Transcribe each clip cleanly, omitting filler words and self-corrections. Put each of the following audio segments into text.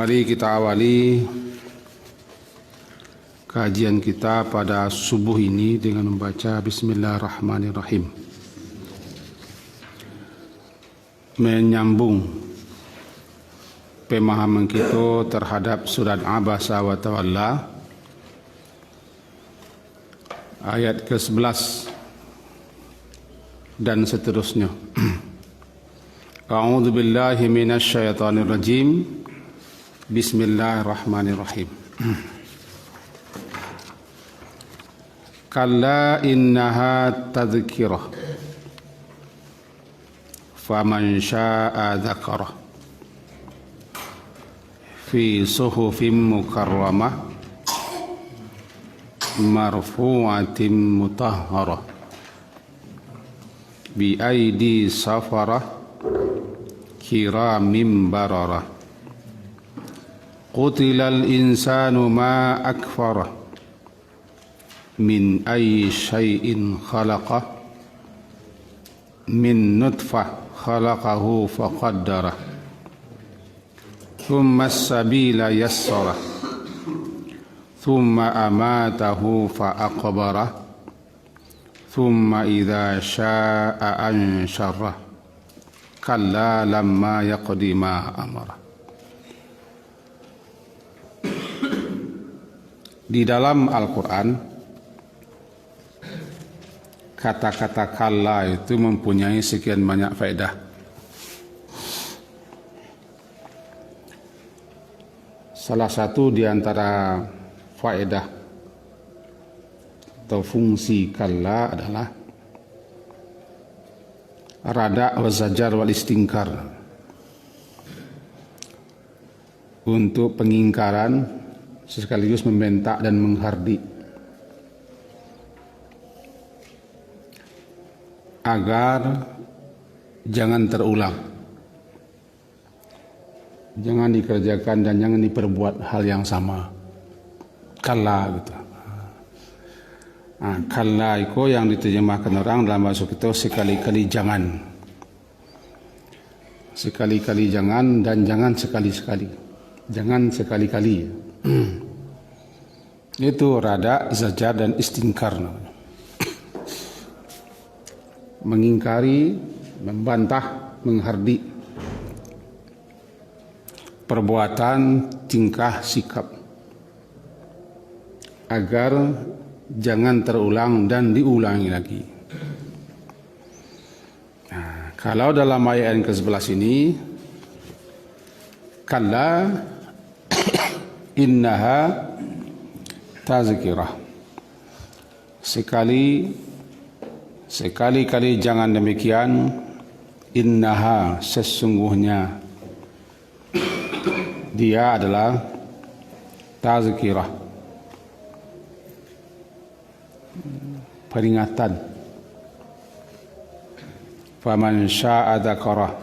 Mari kita awali kajian kita pada subuh ini dengan membaca Bismillahirrahmanirrahim. Menyambung pemahaman kita terhadap surat Abasa wa Tawalla ayat ke-11 dan seterusnya. A'udzu billahi minasy syaithanir rajim. Bismillahirrahmanirrahim. Kalla innaha tadhkirah faman syaa'a dzakarah fi suhufin mukarramah marfu'atin mutahharah bi aidi safarah kiramin bararah. Qutilal insanu ma akfarah min ayyi syai'in khalaqah min nutfah khalaqahu faqaddarah thumma as-sabila yassarah thumma amatahu fa'aqbarah thumma idza syaa'a ansyarah kalla lamma yaqdi ma amara. Di dalam Al-Quran kata-kata kalla itu mempunyai sekian banyak faedah. Salah satu di antara faedah atau fungsi kalla adalah rada wa zajar wal istingkar, untuk pengingkaran sekaligus membentak dan menghardik agar jangan terulang, jangan dikerjakan dan jangan diperbuat hal yang sama. Kalla gitu. Kalla itu yang diterjemahkan orang dalam bahasa kita sekali-kali jangan. Sekali-kali jangan dan jangan sekali-sekali. Jangan sekali-kali. Itu rada, zajar dan istingkar. Mengingkari, membantah, menghardik perbuatan, tingkah, sikap agar jangan terulang dan diulangi lagi. Nah, kalau dalam ayat yang ke-11 ini, kalla innaha tazkirah, sekali-kali jangan demikian. Innaha, sesungguhnya dia adalah tazkirah, peringatan. Faman syaa'a dzakarah,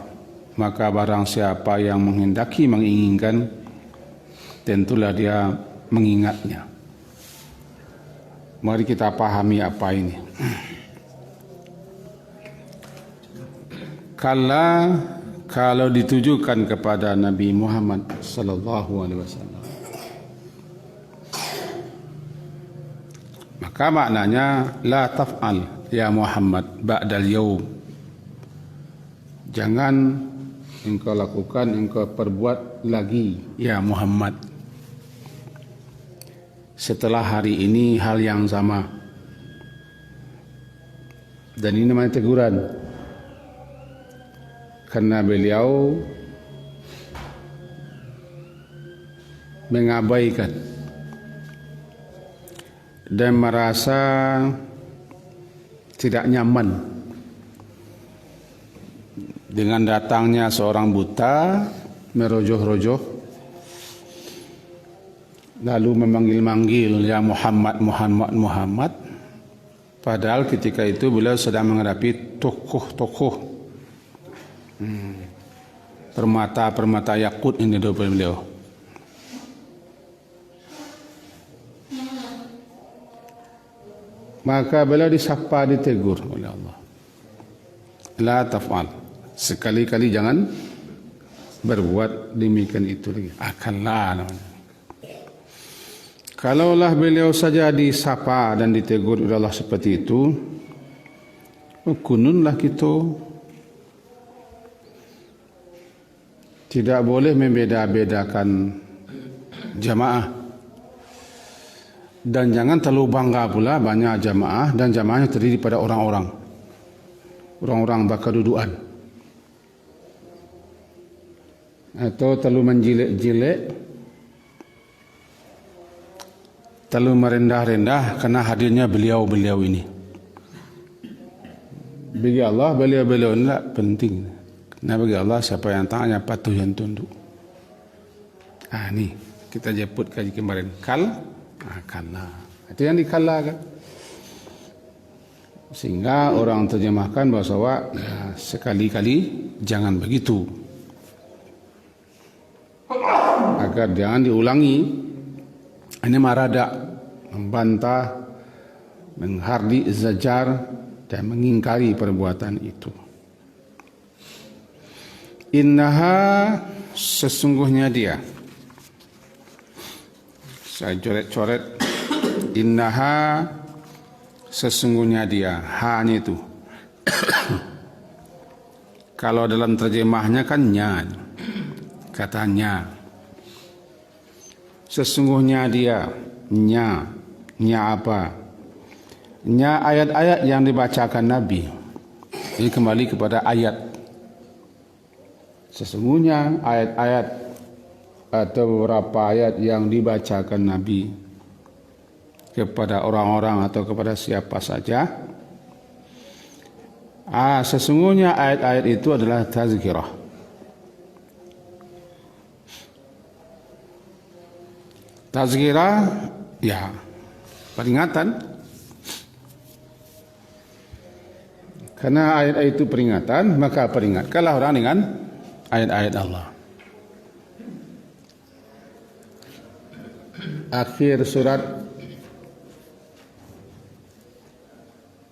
maka barang siapa yang menghendaki, menginginkan, tentulah dia mengingatnya. Mari kita pahami apa ini. Kalau ditujukan kepada Nabi Muhammad sallallahu alaihi wasallam, maka maknanya la taf'al ya Muhammad ba'dal yaum. Jangan engkau lakukan, engkau perbuat lagi ya Muhammad setelah hari ini hal yang sama. Dan ini namanya teguran, karena beliau mengabaikan dan merasa tidak nyaman dengan datangnya seorang buta merojoh-rojoh lalu memanggil-manggil ya Muhammad, Muhammad, Muhammad, padahal ketika itu beliau sedang menghadapi tokoh-tokoh permata yakut ini di depan beliau. Maka beliau disapa, ditegur oleh Allah. La taf'al, sekali-kali jangan berbuat demikian itu lagi. Akanlah namanya. Kalaulah beliau saja disapa dan ditegur oleh Allah seperti itu, kununlah kita tidak boleh membeda-bedakan jamaah. Dan jangan terlalu bangga pula banyak jamaah dan jamaahnya terdiri pada orang-orang berkedudukan. Atau terlalu menjilek-jilek, terlalu merendah-rendah karena hadirnya beliau-beliau ini. Bagi Allah beliau-beliau ini tak penting. Karena bagi Allah siapa yang taat, yang patuh, yang tunduk. Ni kita jemput kaji kemarin. Kalla. Itu yang dikalakan. Sehingga orang terjemahkan bahwa sekali-kali jangan begitu. Agar jangan diulangi. Ini marada, membantah, menghardi, zajar dan mengingkari perbuatan itu. Innaha, sesungguhnya dia. Saya coret-coret. Innaha, sesungguhnya dia. Ha-nya itu. Kalau dalam terjemahnya kan nya. Katanya. Sesungguhnya dia. Nya. Nya apa? Nya ayat-ayat yang dibacakan Nabi. Ini kembali kepada ayat. Sesungguhnya ayat-ayat atau beberapa ayat yang dibacakan Nabi kepada orang-orang atau kepada siapa saja. Sesungguhnya ayat-ayat itu adalah tazkirah. Tazkirah, ya, peringatan. Karena ayat-ayat itu peringatan, maka peringatkanlah orang dengan ayat-ayat Allah. Akhir surat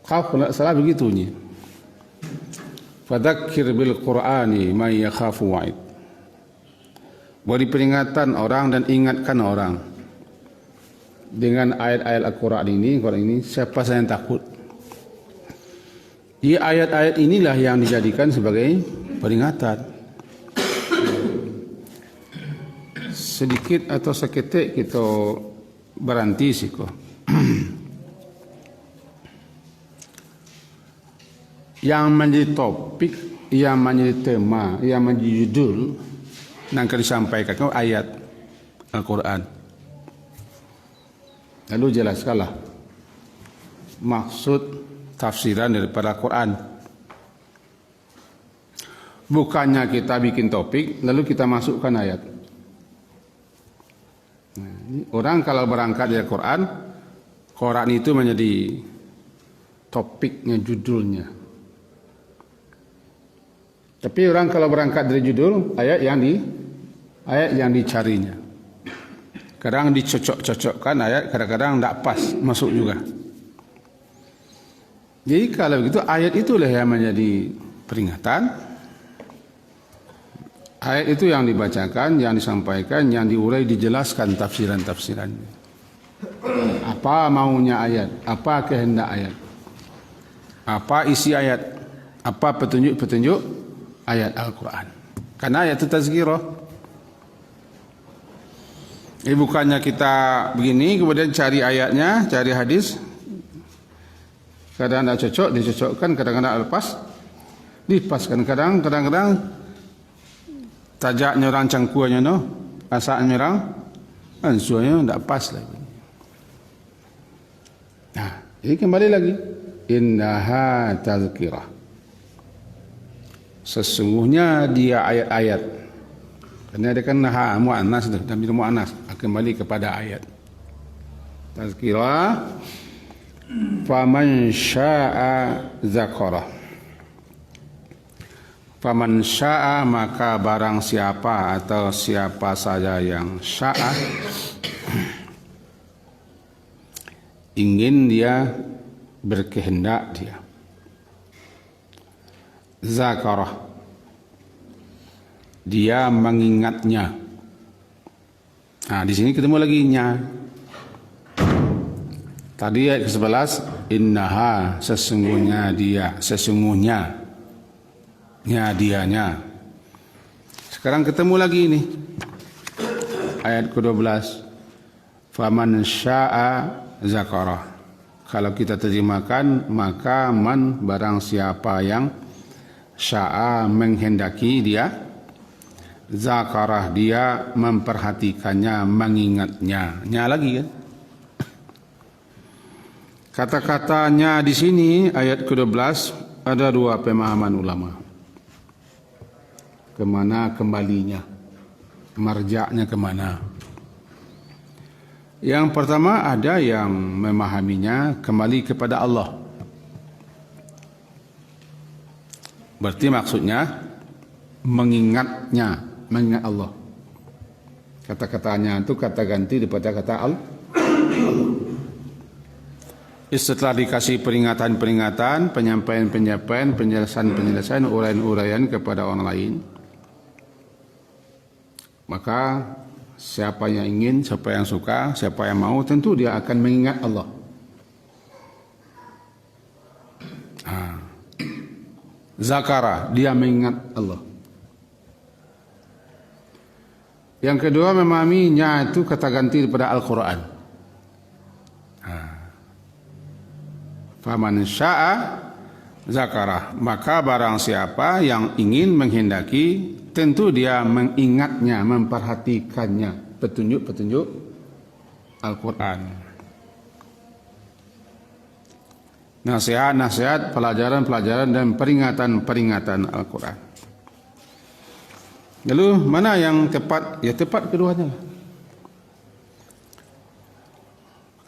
Qaf, salah begitunya. Fadzakir bil Qur'ani man yakhafu wa'id. Beri peringatan orang dan ingatkan orang dengan ayat-ayat Al-Quran ini, siapa saja yang takut. Di ayat-ayat inilah yang dijadikan sebagai peringatan. Sedikit atau seketik kita berhenti siko. Yang menjadi topik, yang menjadi tema, yang menjadi judul yang akan disampaikan itu ayat Al-Quran. Lalu jelaskanlah maksud tafsiran daripada Al-Quran. Bukannya kita bikin topik lalu kita masukkan ayat. Orang kalau berangkat dari Al-Quran, Quran itu menjadi topiknya, judulnya. Tapi orang kalau berangkat dari judul, ayat yang dicarinya. Kadang dicocok-cocokkan ayat, kadang-kadang tidak pas, masuk juga. Jadi kalau begitu, ayat itulah yang menjadi peringatan. Ayat itu yang dibacakan, yang disampaikan, yang diurai, dijelaskan tafsiran-tafsirannya. Apa maunya ayat? Apa kehendak ayat? Apa isi ayat? Apa petunjuk-petunjuk ayat Al-Quran? Karena ayat itu tazkirah. Bukannya kita begini, kemudian cari ayatnya, cari hadis. Kadang-kadang cocok, dicocokkan, kadang-kadang lepas, dipaskan. Kadang-kadang tajaknya orang cangkuannya, asaknya orang, ansuanya tidak pas lagi. Nah, ini kembali lagi. Innaha tazkirah. Sesungguhnya dia ayat-ayat. Karena dia kan mu'annas itu, dan bila mu'annas kembali kepada ayat. Tazkirah. Faman sya'a zakara. Faman sya'a, maka barang siapa atau siapa saja yang sya'a, ingin dia, berkehendak dia. Zakarah. dia mengingatnya. Nah, di sini ketemu lagi nya. Tadi ayat ke-11, innaha, sesungguhnya dia, sesungguhnya. Nya, dianya. Sekarang ketemu lagi ini. Ayat ke-12. Faman sya'a zakarah. Kalau kita terjemahkan, maka man, barang siapa yang sya'a, menghendaki dia, zakarah, dia memperhatikannya, mengingatnya. Nya lagi kan. Kata-katanya di sini ayat ke-12 ada dua pemahaman ulama. Kemana kembalinya? Marja'nya kemana? Yang pertama ada yang memahaminya kembali kepada Allah. Berarti maksudnya mengingatnya, mengingat Allah. Kata-katanya itu kata ganti daripada kata Allah. Setelah dikasih peringatan-peringatan, penyampaian-penyampaian, penjelasan-penjelasan, uraian-uraian kepada orang lain, maka siapa yang ingin, siapa yang suka, siapa yang mau, tentu dia akan mengingat Allah. Zakara, dia mengingat Allah. Yang kedua, memahaminya itu kata ganti daripada Al-Quran. Faman sya'a zakarah, maka barang siapa yang ingin menghendaki, tentu dia mengingatnya, memperhatikannya, petunjuk-petunjuk Al-Quran. Nasihat-nasihat, pelajaran-pelajaran dan peringatan-peringatan Al-Quran. Lalu mana yang tepat? Ya tepat keduanya.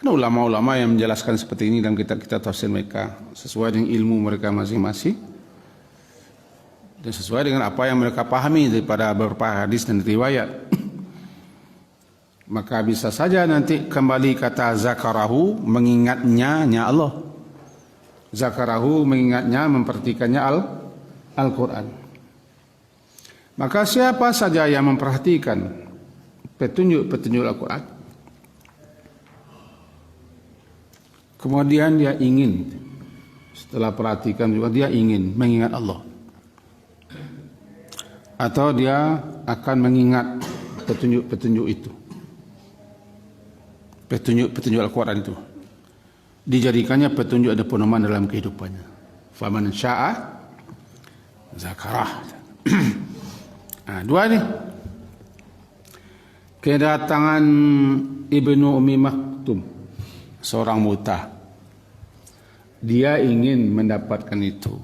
Ada ulama-ulama yang menjelaskan seperti ini dalam kitab-kitab tafsir mereka sesuai dengan ilmu mereka masing-masing dan sesuai dengan apa yang mereka pahami daripada beberapa hadis dan riwayat. Maka bisa saja nanti kembali kata zakarahu, mengingatnya nya Allah. Zakarahu, mengingatnya, memperhatikannya Al-Quran. Maka siapa saja yang memperhatikan petunjuk-petunjuk Al-Quran, kemudian dia ingin, setelah perhatikan juga dia ingin mengingat Allah, atau dia akan mengingat petunjuk-petunjuk itu, petunjuk-petunjuk Al-Quran itu, dijadikannya petunjuk ada pedoman dalam kehidupannya. Faman sya'a zakarah. Dua ni. Kedatangan Ibnu Ummi Maktum, seorang mutah. Dia ingin mendapatkan itu,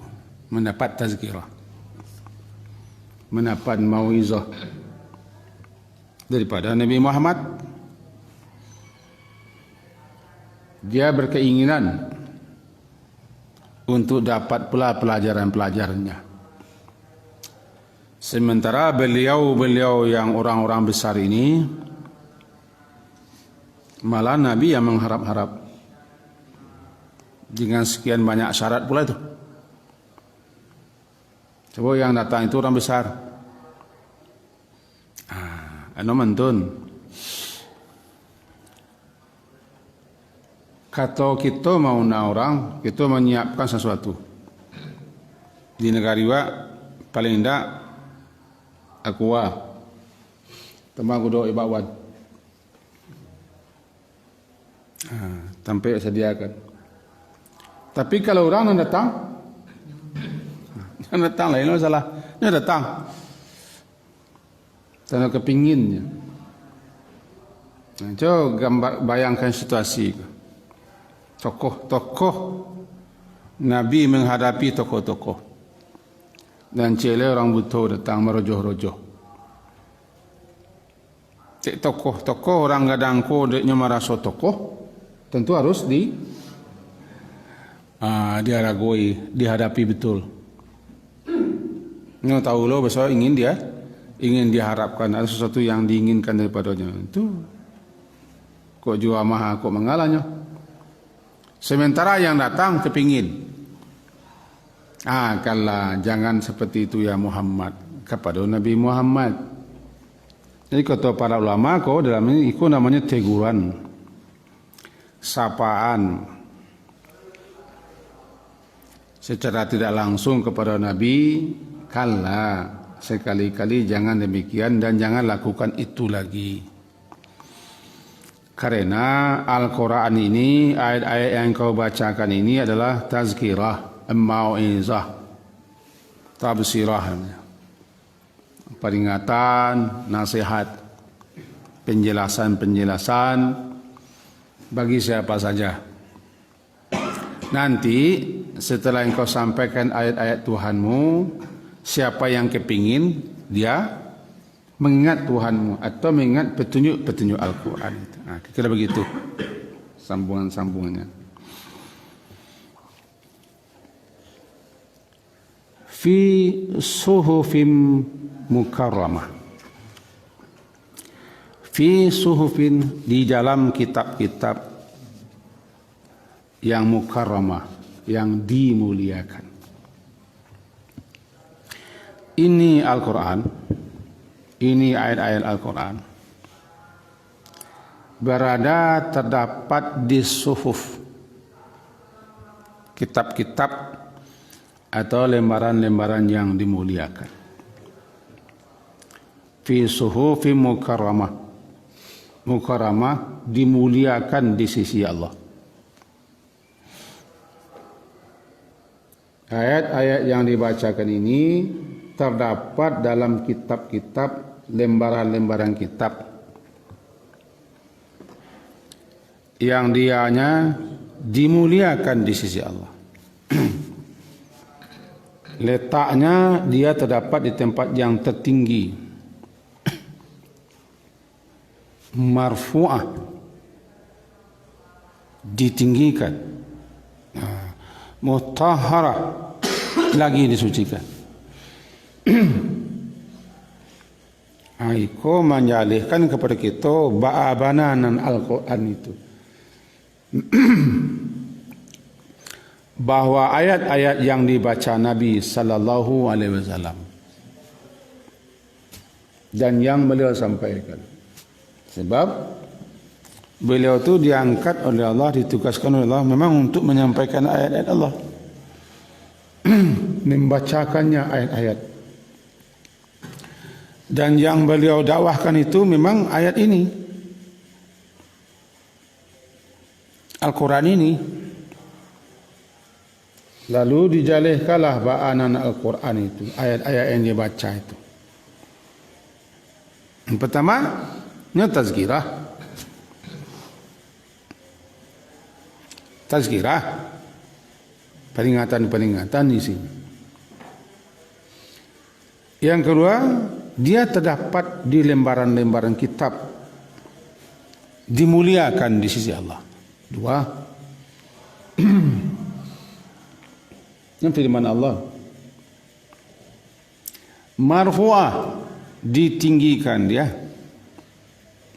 mendapat tazkirah, mendapat mauizah daripada Nabi Muhammad. Dia berkeinginan untuk dapat pula pelajaran-pelajarannya. Sementara beliau yang orang-orang besar ini, malah Nabi yang mengharap-harap dengan sekian banyak syarat pula itu. Coba yang datang itu orang besar. Anu mentun. Kata kita mau orang, kita menyiapkan sesuatu. Di negara iwa paling tidak aqua temang kudo ibawan. Sampai sediakan. Tapi kalau orang yang datang lain masalah. Dia datang. Tanpa kepinginnya. Coba gambar, bayangkan situasi. Tokoh-tokoh Nabi menghadapi tokoh-tokoh. Dan cile orang butuh datang merojoh-rojoh. Tokoh-tokoh orang gadang kodenya merasa tokoh, tentu harus diharagoi, dihadapi betul. Nggak tahu lo besok ingin diharapkan ada sesuatu yang diinginkan daripadanya. Itu kok jua maha kok mengalahnya. Sementara yang datang kepingin. Kalau jangan seperti itu ya Muhammad. kepada Nabi Muhammad. Jadi kata para ulama kau dalam ini itu namanya teguran, sapaan secara tidak langsung kepada Nabi. Kala, sekali-kali jangan demikian dan jangan lakukan itu lagi. Karena Al-Quran ini, ayat-ayat yang kau bacakan ini adalah tazkirah, mau'izah, tabsirah, peringatan, nasihat, penjelasan-penjelasan bagi siapa saja. Nanti setelah engkau sampaikan ayat-ayat Tuhanmu, siapa yang kepingin dia mengingat Tuhanmu atau mengingat petunjuk-petunjuk Al-Quran itu. Nah, kira begitu sambungan-sambungannya. Fi suhufin mukarramah. Fi suhufin, di dalam kitab-kitab yang mukarramah, yang dimuliakan. Ini Al-Quran, ini ayat-ayat Al-Quran berada terdapat di suhuf, kitab-kitab atau lembaran-lembaran yang dimuliakan. Fi suhufin mukarramah, mukarramah dimuliakan di sisi Allah. Ayat-ayat yang dibacakan ini terdapat dalam kitab-kitab, lembaran-lembaran kitab yang dianya dimuliakan di sisi Allah. Letaknya dia terdapat di tempat yang tertinggi, marfu'ah, ditinggikan, mutahharah, lagi disucikan. Aiko menyalihkan kepada kita ba'abananan Al-Quran itu, bahwa ayat-ayat yang dibaca Nabi sallallahu alaihi wasallam dan yang beliau sampaikan, sebab beliau itu diangkat oleh Allah, ditugaskan oleh Allah memang untuk menyampaikan ayat-ayat Allah, membacakannya ayat-ayat. Dan yang beliau dakwahkan itu memang ayat ini, Al-Quran ini. Lalu dijalihkanlah ba'anan Al-Quran itu, ayat-ayat yang dibaca itu. Yang pertama, tazkirah. Tazkirah, peringatan-peringatan di sini. Yang kedua, dia terdapat di lembaran-lembaran kitab, dimuliakan di sisi Allah. Dua, yang firman Allah, marfu'ah, ditinggikan dia,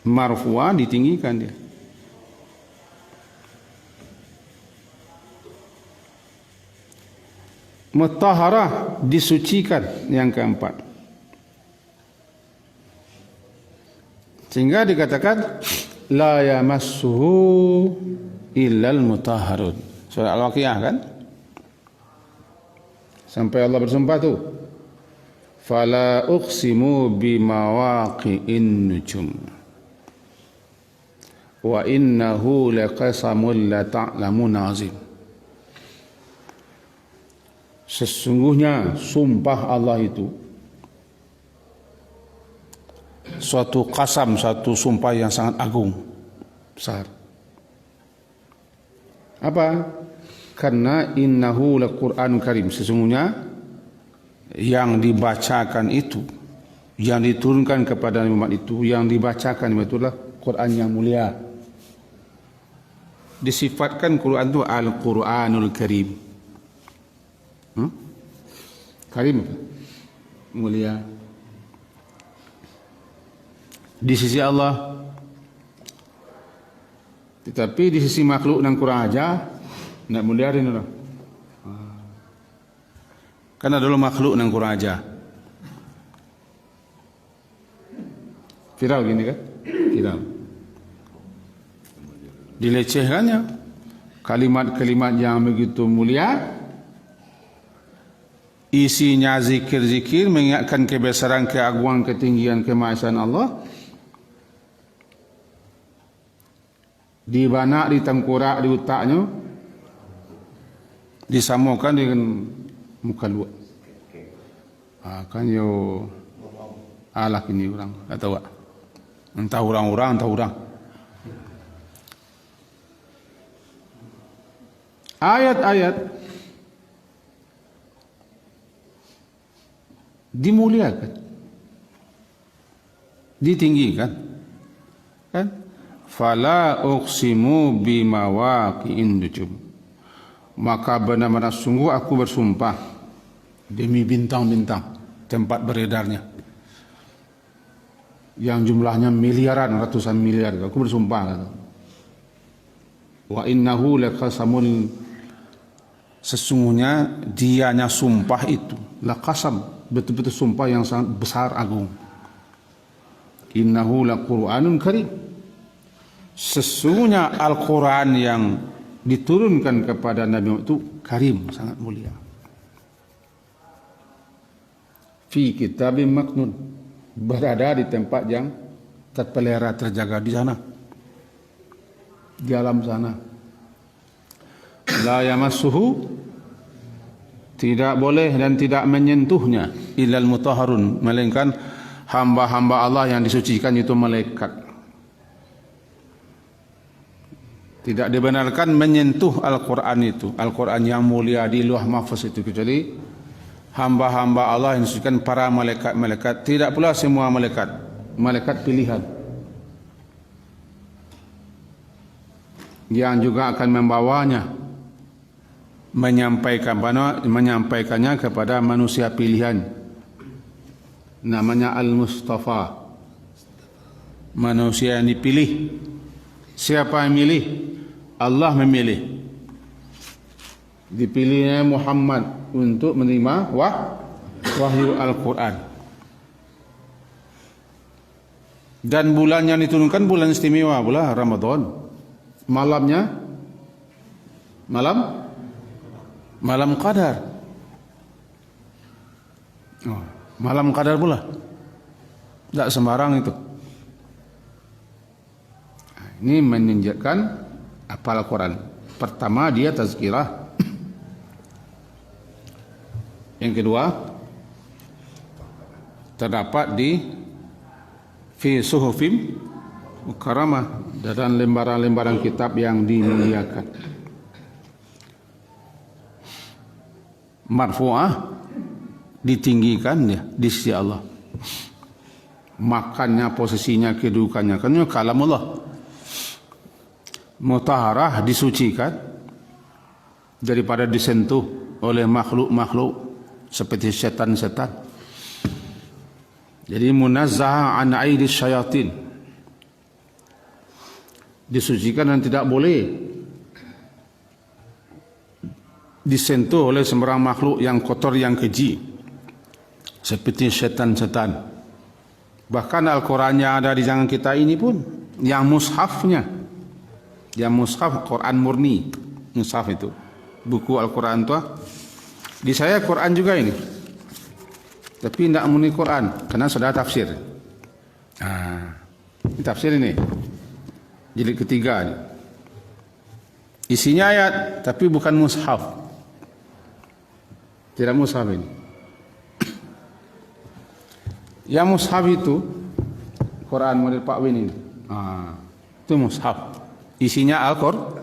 marfu'ah, ditinggikan dia. Mutahharah, disucikan, yang keempat. Sehingga dikatakan la yamassuhu illal mutahharun. Surah Al-Waqiah kan? Sampai Allah bersumpah tu, fala uqsimu bimawaqi'in nujum wa innahu laqasamul la ta'lamun azim. Sesungguhnya sumpah Allah itu suatu qasam, satu sumpah yang sangat agung, besar. Apa? Karena innahu laqur'anun karim, sesungguhnya yang dibacakan itu, yang diturunkan kepada Nabi Muhammad itu, yang dibacakan itulah Quran yang mulia. Disifatkan Quran itu Al-Quranul Karim. Karim apa? Mulia. Di sisi Allah. Tetapi di sisi makhluk yang kurang aja, nak mulia ini lah. Karena dulu makhluk yang kurang aja. Viral gini kan? Viral. Dilecehkannya kalimat-kalimat yang begitu mulia, isinya zikir-zikir mengingatkan kebesaran, keagungan, ketinggian, kemaesaan Allah, di banak, di tengkorak, di otaknya, disamakan dengan muka luar. Kan yo alak ini orang, tak tahu. Entah orang-orang, entah orang. Ayat-ayat dimuliakan, ditinggikan, kan? Fala uqsimu bimawaqi'in nujum. Maka benar-benar sungguh aku bersumpah demi bintang-bintang tempat beredarnya, yang jumlahnya miliaran, ratusan miliar. Aku bersumpah. Wa innahu laqasamun, sesungguhnya dianya sumpah itu, laqasam, betul-betul sumpah yang sangat besar agung. Innahu laqur'anun karim, sesungguhnya Al-Quran yang diturunkan kepada Nabi Muhammad itu karim, sangat mulia. Fi kitabim maknun, berada di tempat yang terpelihara, terjaga di sana, di alam sana. La yamassuhu, tidak boleh dan tidak menyentuhnya, illal mutahharun, melainkan hamba-hamba Allah yang disucikan, itu malaikat. Tidak dibenarkan menyentuh Al-Quran itu, Al-Quran yang mulia di Lauh Mahfuz itu, kecuali hamba-hamba Allah yang disucikan, para malaikat-malaikat. Tidak pula semua malaikat, malaikat pilihan yang juga akan membawanya, menyampaikannya kepada manusia pilihan, namanya Al-Mustafa, manusia yang dipilih. Siapa yang milih? Allah memilih. Dipilihnya Muhammad untuk menerima wahyu Al-Quran. Dan bulan yang diturunkan bulan istimewa, bulan Ramadan. Malamnya malam Qadar. Malam Qadar pula. Tak sembarang itu. Ini menunjukkan apa Al-Quran. Pertama, dia tazkirah. Yang kedua, terdapat di fi suhufim mukarramah, dan lembaran-lembaran kitab yang dimuliakan. Marfu'ah, ditinggikan ya di sisi Allah. Makannya, posisinya, kedudukannya, kan kalamullah. Mutahharah, disucikan daripada disentuh oleh makhluk-makhluk seperti setan-setan. Jadi munazzah an aidi syayatin, disucikan dan tidak boleh disentuh oleh sembarang makhluk yang kotor, yang keji, seperti setan-setan. Bahkan Al-Quran yang ada di tangan kita ini pun, yang mushafnya, yang mushaf Quran murni, mushaf itu buku Al-Quran tua. Di saya Quran juga ini, tapi tidak murni Quran, karena sudah tafsir. Ini tafsir ini, jilid ketiga ini. Isinya ayat, tapi bukan mushaf. Tidak mushaf ini. Yang mushaf itu Quran model Pak Win ini. Itu mushaf. Isinya Al-Quran.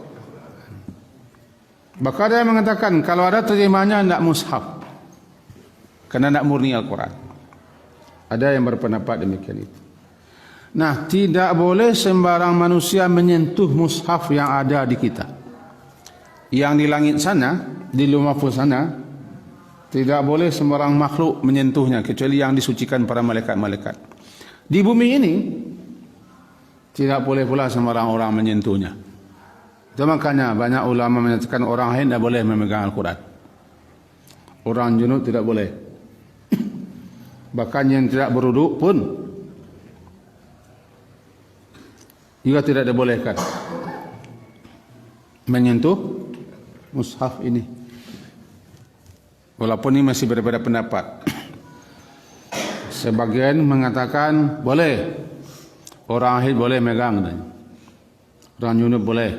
Bahkan dia mengatakan kalau ada terjemahnya tidak mushaf, karena tidak murni Al-Quran. Ada yang berpendapat demikian itu. Nah, tidak boleh sembarang manusia menyentuh mushaf yang ada di kita. Yang di langit sana, di Lauh Mahfuz sana, tidak boleh sembarang makhluk menyentuhnya, kecuali yang disucikan para malaikat-malaikat. Di bumi ini tidak boleh pula sembarang orang menyentuhnya. Itu makanya banyak ulama menyatakan orang lain tidak boleh memegang Al-Quran. Orang junub tidak boleh. Bahkan yang tidak berwuduk pun juga tidak dibolehkan menyentuh mushaf ini. Walaupun ini masih berbeda pendapat. Sebagian mengatakan boleh, orang haid boleh megang, orang junub boleh,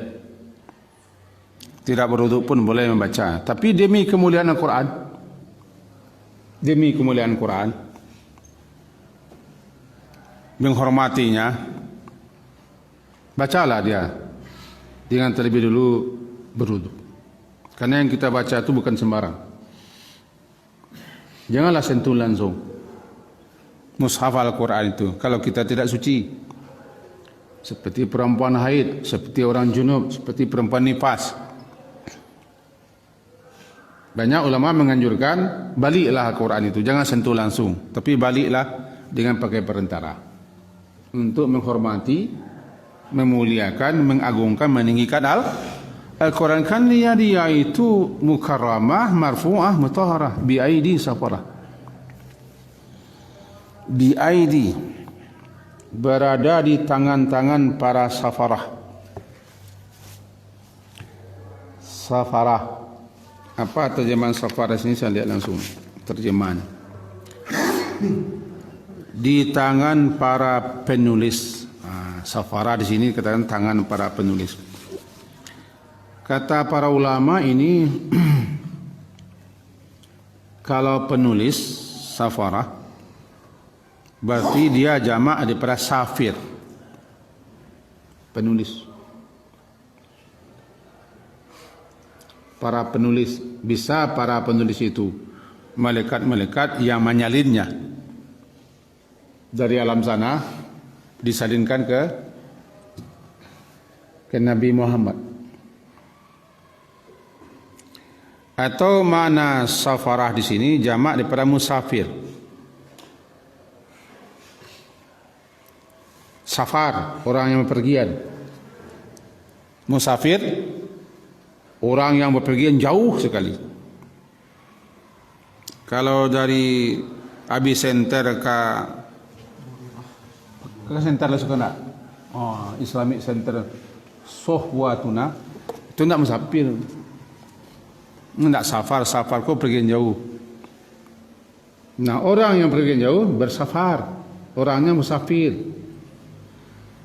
tidak berwuduk pun boleh membaca. Tapi demi kemuliaan Al-Quran, demi kemuliaan Quran, menghormatinya, bacalah dia dengan terlebih dulu berwuduk. Karena yang kita baca itu bukan sembarang. Janganlah sentuh langsung mushaf Al-Quran itu kalau kita tidak suci. Seperti perempuan haid, seperti orang junub, seperti perempuan nifas. Banyak ulama menganjurkan baliklah Al-Quran itu, jangan sentuh langsung, tapi baliklah dengan pakai perantara untuk menghormati, memuliakan, mengagungkan, meninggikan Al-Quran. Kan dia itu mukarramah, marfu'ah, mutahharah bi aidi safarah. Bi aidi, berada di tangan-tangan para safarah. Safarah, apa terjemahan safarah sini? Saya lihat langsung terjemahan. Di tangan para penulis. Safarah di sini katakan tangan para penulis. Kata para ulama ini kalau penulis safarah berarti dia jamak daripada safir, penulis. Para penulis, bisa para penulis itu malaikat-malaikat yang menyalinnya dari alam sana disalinkan ke Nabi Muhammad. Atau makna safarah di sini jamak daripada musafir. Safar, orang yang berpergian. Musafir, orang yang berpergian jauh sekali. Kalau dari Abi Center ke Center lah suka nak? Oh, Islamic Center Sohwatuna itu nak musafir. Tidak safar, safar kau pergi jauh. Nah, orang yang pergi jauh bersafar, orangnya musafir.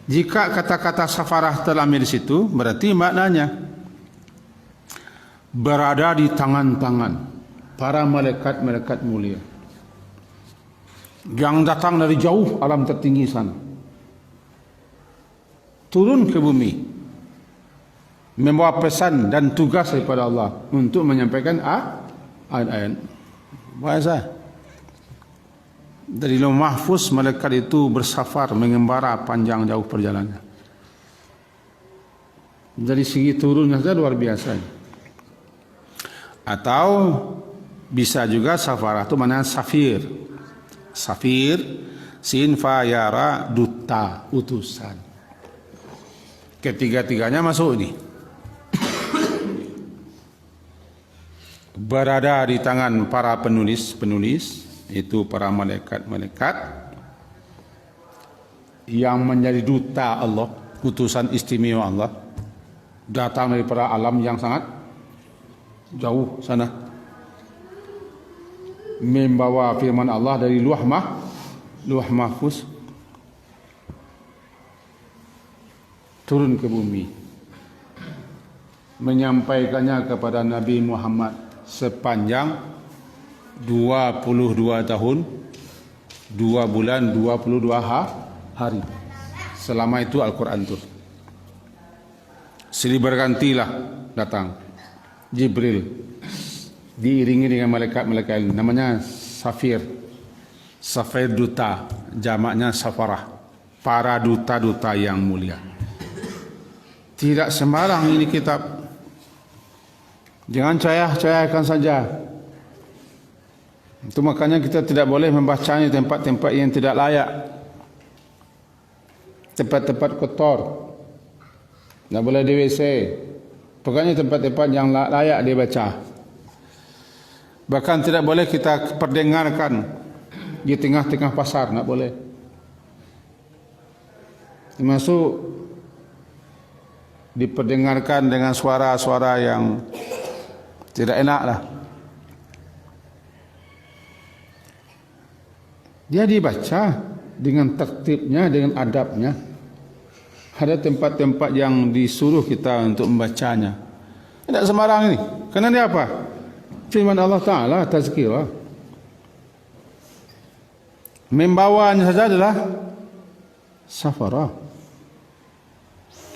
Jika kata-kata safarah terlamir di situ, berarti maknanya berada di tangan-tangan para malaikat-malaikat mulia yang datang dari jauh alam tertinggi sana, turun ke bumi, membawa pesan dan tugas daripada Allah untuk menyampaikan ayat-ayat. Bahasa dari Lauh Mahfuz, malaikat itu bersafar mengembara panjang jauh perjalanan. Dari segi turunnya saja luar biasa. Atau bisa juga safarah itu mana safir. Safir, sin fa ya ra, duta, utusan. Ketiga-tiganya masuk ini. Berada di tangan para penulis-penulis, itu para malaikat-malaikat yang menjadi duta Allah, utusan istimewa Allah, datang daripada alam yang sangat jauh sana, membawa firman Allah dari Lauh Mahfuz turun ke bumi, menyampaikannya kepada Nabi Muhammad sepanjang 22 tahun 2 bulan 22 hari. Selama itu Al-Quran turun. Silih bergantilah datang Jibril diiringi dengan malaikat-malaikat, namanya Safir. Safir duta, jamaknya Safarah, para duta-duta yang mulia. Tidak sembarang ini kitab, jangan cayah-cayahkan saja. Itu makanya kita tidak boleh membacanya di tempat-tempat yang tidak layak, tempat-tempat kotor, tidak boleh di WC. Pokoknya tempat-tempat yang layak dibaca. Bahkan tidak boleh kita perdengarkan di tengah-tengah pasar, tidak boleh. Termasuk diperdengarkan dengan suara-suara yang tidak enak lah. Dia dibaca dengan tertibnya, dengan adabnya. Ada tempat-tempat yang disuruh kita untuk membacanya. Tidak sembarang ini. Kerana dia apa? Firman Allah Ta'ala, tazkirah. Membawanya saja adalah safarah.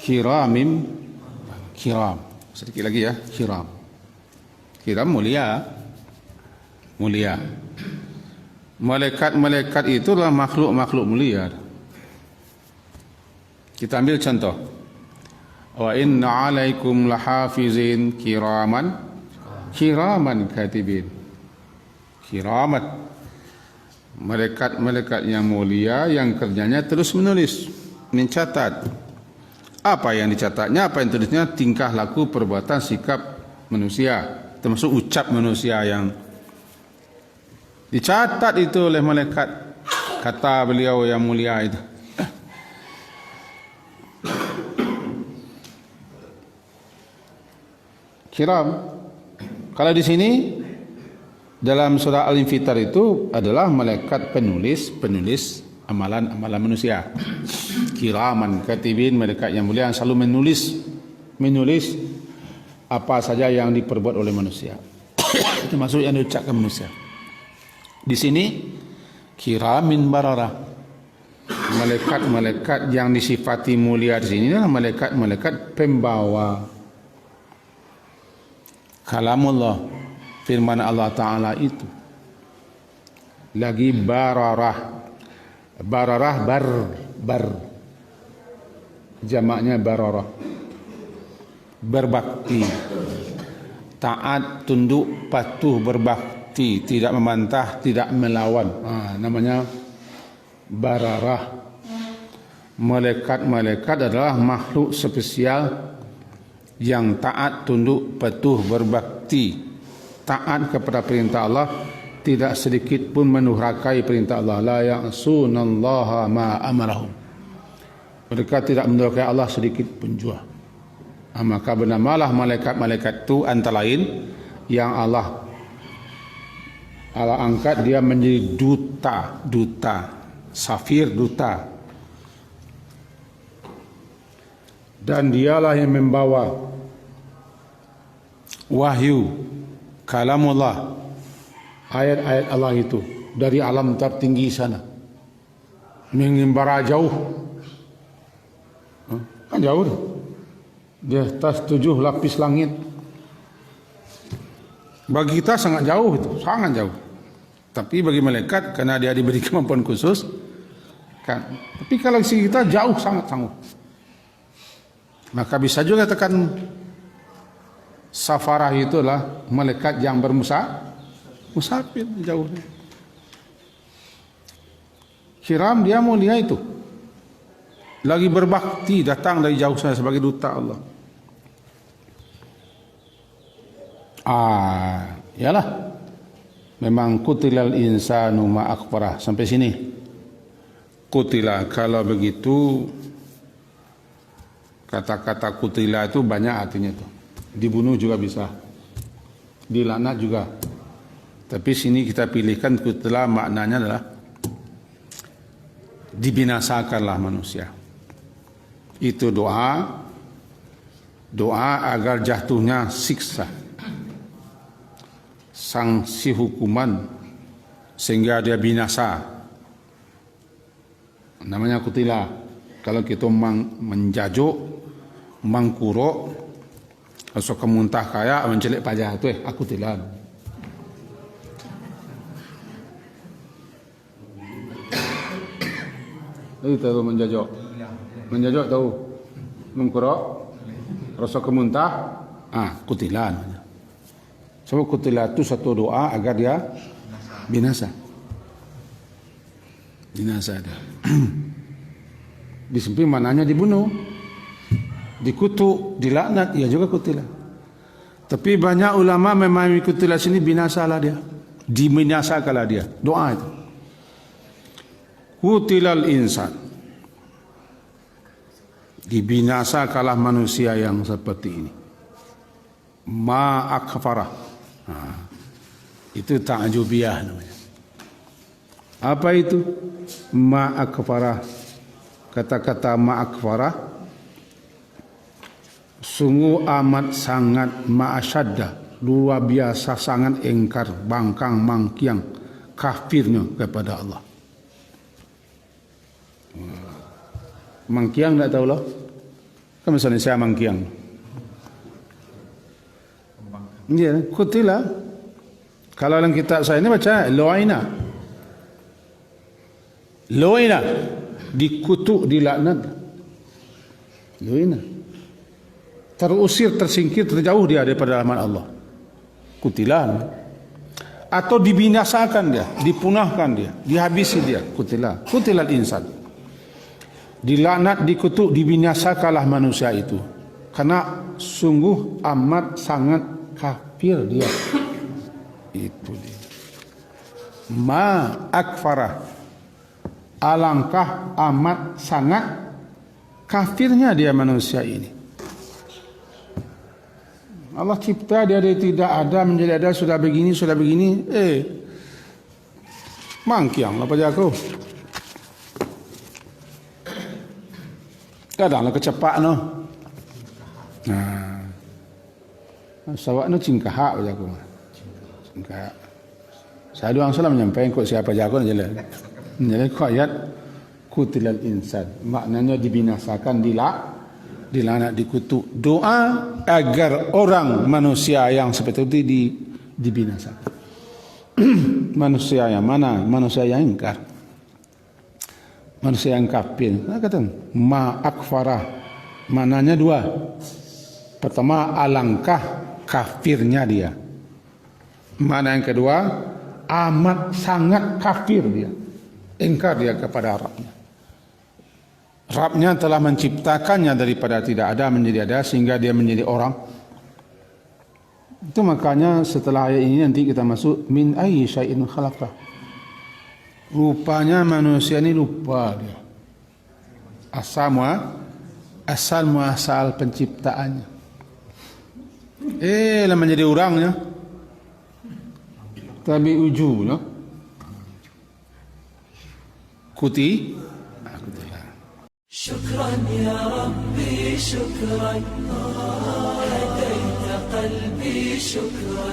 Kiramim. Kiram. Sedikit lagi ya. Kiram. Kiram mulia. Mulia. Malaikat-malaikat itulah makhluk-makhluk mulia. Kita ambil contoh. Wa inna alaikum lahafizin kiraman katibin. Kiramat. Malaikat-malaikat yang mulia yang kerjanya terus menulis, mencatat. Apa yang dicatatnya, apa yang tulisnya, tingkah laku, perbuatan, sikap manusia, termasuk ucap manusia yang dicatat itu oleh malaikat, kata beliau yang mulia itu. Kiram. Kalau di sini dalam surah Al-Infitar itu adalah malaikat penulis amalan-amalan manusia. Kiraman katibin, malaikat yang mulia yang selalu menulis apa saja yang diperbuat oleh manusia. Termasuk yang diucapkan manusia. Di sini kiramin bararah. Malaikat-malaikat yang disifati mulia di sini adalah malaikat-malaikat pembawa kalamullah, firman Allah Ta'ala itu. Lagi bararah. Bararah bar. Jamaknya bararah. Berbakti. Taat, tunduk, patuh, berbakti, tidak membantah, tidak melawan. Namanya bararah. Malaikat-malaikat adalah makhluk spesial yang taat, tunduk, patuh, berbakti, taat kepada perintah Allah, tidak sedikit pun menurhakai perintah Allah. La ya'sunallaha ma amarahum. Mereka tidak menurhakai Allah sedikit pun juga. Maka bernamalah malaikat-malaikat itu antara lain yang Allah angkat dia menjadi duta, safir duta. Dan dialah yang membawa wahyu kalamullah, ayat-ayat Allah itu dari alam tertinggi sana mengembara jauh. Kan jauh tu. Di atas 7 lapis langit. Bagi kita sangat jauh itu, sangat jauh. Tapi bagi malaikat, karena dia diberi kemampuan khusus, kan. Tapi kalau si kita jauh sangat. Maka bisa juga tekan safarah itulah malaikat yang musafir jauh. Kiram dia mulia itu. Lagi berbakti, datang dari jauh sana sebagai duta Allah. Yalah. Memang kutilal insanu ma akbarah. Sampai sini. Kutila, kalau begitu kata-kata kutila itu banyak artinya itu. Dibunuh juga bisa. Dilaknat juga. Tapi sini kita pilihkan kutila maknanya adalah dibinasakanlah manusia. Itu doa agar jatuhnya siksa, sanksi hukuman sehingga dia binasa. Namanya kutila. Kalau kita menjajuk, mengkuruk, atau kemuntah kaya mencelik pajak itu aku kutilan. Itu tahu menjajuk tahu, mengkuruk, rasa kemuntah, kutilan. Sebab kutilan itu satu doa agar dia binasa. Binasa dia. Disempil mananya dibunuh, dikutuk, dilaknat, ia juga kutilan. Tapi banyak ulama memahami kutilan sini binasalah dia, dibinasakanlah dia. Doa itu. Kutilal insan. Dibinasakanlah manusia yang seperti ini. Ma akfara. Itu ta'jubiyah namanya. Apa itu? Ma akfara. Kata-kata ma akfara sungguh amat sangat ma'asyadda, luar biasa sangat engkar, bangkang mangkiang kafirnya kepada Allah. Mangkiang tak tahu lah. Kan misalnya saya mangkiang. Ya, kutilah. Kalau dalam kitab saya ini baca lo'ina. Lo'ina. Dikutuk, dilaknat. Lo'ina. Terusir, tersingkir, terjauh dia daripada rahmat Allah. Kutilah. Atau dibinasakan dia, dipunahkan dia, dihabisi dia. Kutilah. Kutilah insan. Dilaknat, dikutuk, dibinasakanlah manusia itu. Karena sungguh amat sangat kafir dia. Itu dia. Ma akfara. Alangkah amat sangat kafirnya dia manusia ini. Allah cipta dia tidak ada menjadi ada, sudah begini. Mangkiang apa jago. Kadanglah kecepak no. Nah. Sawak no cingkahak jago. Cingkahak. Saya doang salah menyampaikan kok siapa jago jelas. Jadi ayat kutilal insan. Maknanya dibinasakan, dilaknat, dikutuk. Doa agar orang manusia yang seperti itu dibinasakan. Manusia yang mana? Manusia yang ingkar. Manusia yang kafir. Nah, kata ma akfara. Mananya dua. Pertama, alangkah kafirnya dia. Mana yang kedua, amat sangat kafir dia. Ingkar dia kepada Rabbnya. Rabbnya telah menciptakannya daripada tidak ada menjadi ada sehingga dia menjadi orang. Itu makanya setelah ayat ini nanti kita masuk min ayyi syai'in khalaqah. Rupanya manusia ini lupa dia. Asal muasal penciptaannya. Lah menjadi orangnya. Tapi ujungnya kuti. شكرا يا ربي شكرا هديت قلبي شكرا